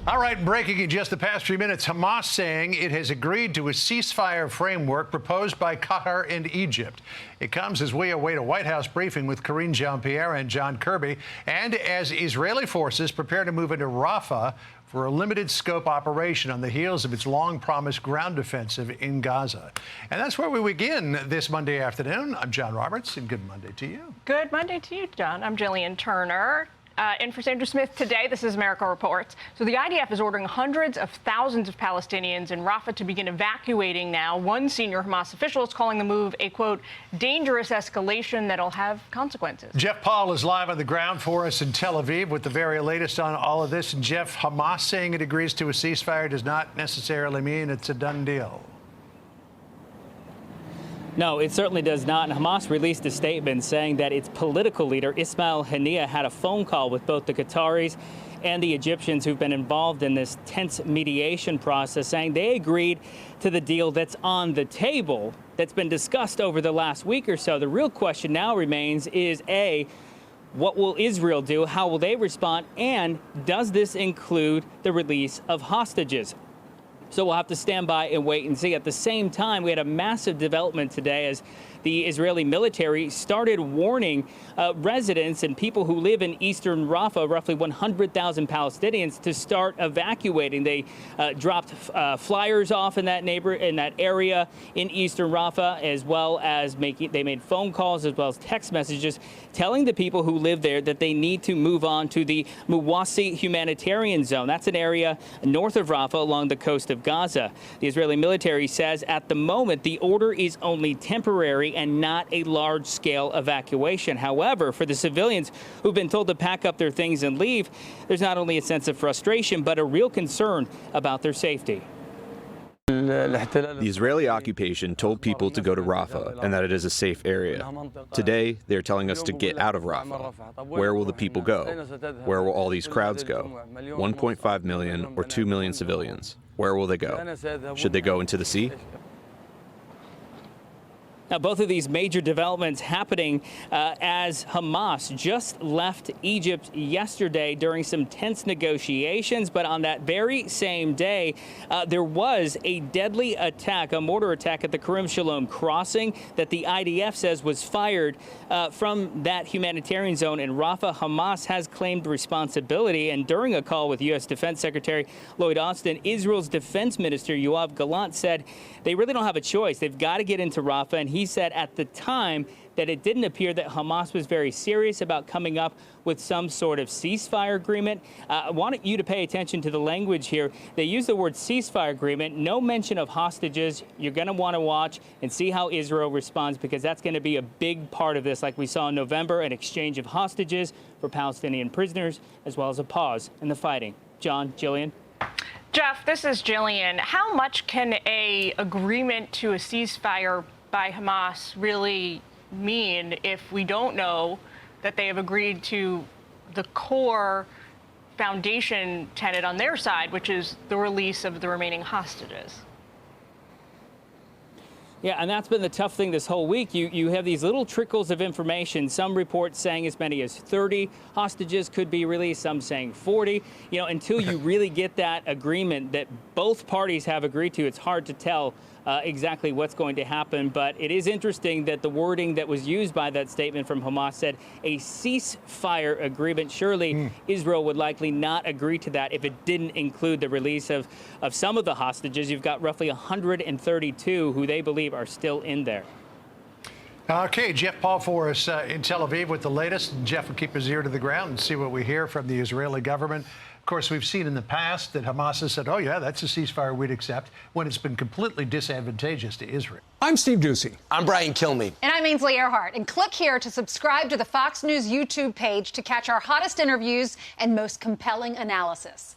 All right, breaking in just the past few minutes, Hamas saying it has agreed to a ceasefire framework proposed by Qatar and Egypt. It comes as we await a White House briefing with Karine Jean-Pierre and John Kirby, and as Israeli forces prepare to move into Rafah for a limited scope operation on the heels of its long-promised ground offensive in Gaza. And that's where we begin this Monday afternoon. I'm John Roberts, and good Monday to you. Good Monday to you, John. I'm Jillian Turner. In for Sandra Smith today, this is America Reports. So the IDF is ordering hundreds of thousands of Palestinians in Rafah to begin evacuating now. One senior Hamas official is calling the move a, quote, dangerous escalation that'll have consequences. Jeff Paul is live on the ground for us in Tel Aviv with the very latest on all of this. And Jeff, Hamas saying it agrees to a ceasefire does not necessarily mean it's a done deal. No, it certainly does not. And Hamas released a statement saying that its political leader, Ismail Haniyeh, had a phone call with both the Qataris and the Egyptians who've been involved in this tense mediation process, saying they agreed to the deal that's on the table, that's been discussed over the last week or so. The real question now remains is, A, what will Israel do? How will they respond? And does this include the release of hostages? So we'll have to stand by and wait and see. At the same time, we had a massive development today as the Israeli military started warning residents and people who live in eastern Rafah, roughly 100,000 Palestinians, to start evacuating. They dropped flyers off in that area in eastern Rafah, as well as they made phone calls as well as text messages telling the people who live there that they need to move on to the Muwasi humanitarian zone. That's an area north of Rafah along the coast of Gaza. The Israeli military says at the moment the order is only temporary and not a large-scale evacuation. However, for the civilians who've been told to pack up their things and leave, there's not only a sense of frustration, but a real concern about their safety. The Israeli occupation told people to go to Rafah and that it is a safe area. Today, they're telling us to get out of Rafah. Where will the people go? Where will all these crowds go? 1.5 million or 2 million civilians. Where will they go? Should they go into the sea? Now, both of these major developments happening as Hamas just left Egypt yesterday during some tense negotiations. But on that very same day, there was a deadly attack, a mortar attack at the Karim Shalom crossing that the IDF says was fired from that humanitarian zone in Rafah. Hamas has claimed responsibility. And during a call with U.S. Defense Secretary Lloyd Austin, Israel's defense minister Yoav Gallant said they really don't have a choice. They've got to get into Rafah. And he said at the time that it didn't appear that Hamas was very serious about coming up with some sort of ceasefire agreement. I wanted you to pay attention to the language here. They use the word ceasefire agreement, no mention of hostages. You're going to want to watch and see how Israel responds, because that's going to be a big part of this, like we saw in November, an exchange of hostages for Palestinian prisoners, as well as a pause in the fighting. John, Jillian. Jeff, this is Jillian. How much can an agreement to a ceasefire by Hamas really mean if we don't know that they have agreed to the core foundation tenet on their side, which is the release of the remaining hostages? Yeah, and that's been the tough thing this whole week. You have these little trickles of information. Some reports saying as many as 30 hostages could be released, some saying 40. You know, until you really get that agreement that both parties have agreed to, it's hard to tell exactly what's going to happen. But it is interesting that the wording that was used by that statement from Hamas said a ceasefire agreement. Surely Israel would likely not agree to that if it didn't include the release of some of the hostages. You've got roughly 132 who they believe are still in there. Okay, Jeff Paul for us in Tel Aviv with the latest. And Jeff will keep his ear to the ground and see what we hear from the Israeli government. Of course, we've seen in the past that Hamas has said, oh, yeah, that's a ceasefire we'd accept, when it's been completely disadvantageous to Israel. I'm Steve Doocy. I'm Brian Kilmeade. And I'm Ainsley Earhart. And click here to subscribe to the Fox News YouTube page to catch our hottest interviews and most compelling analysis.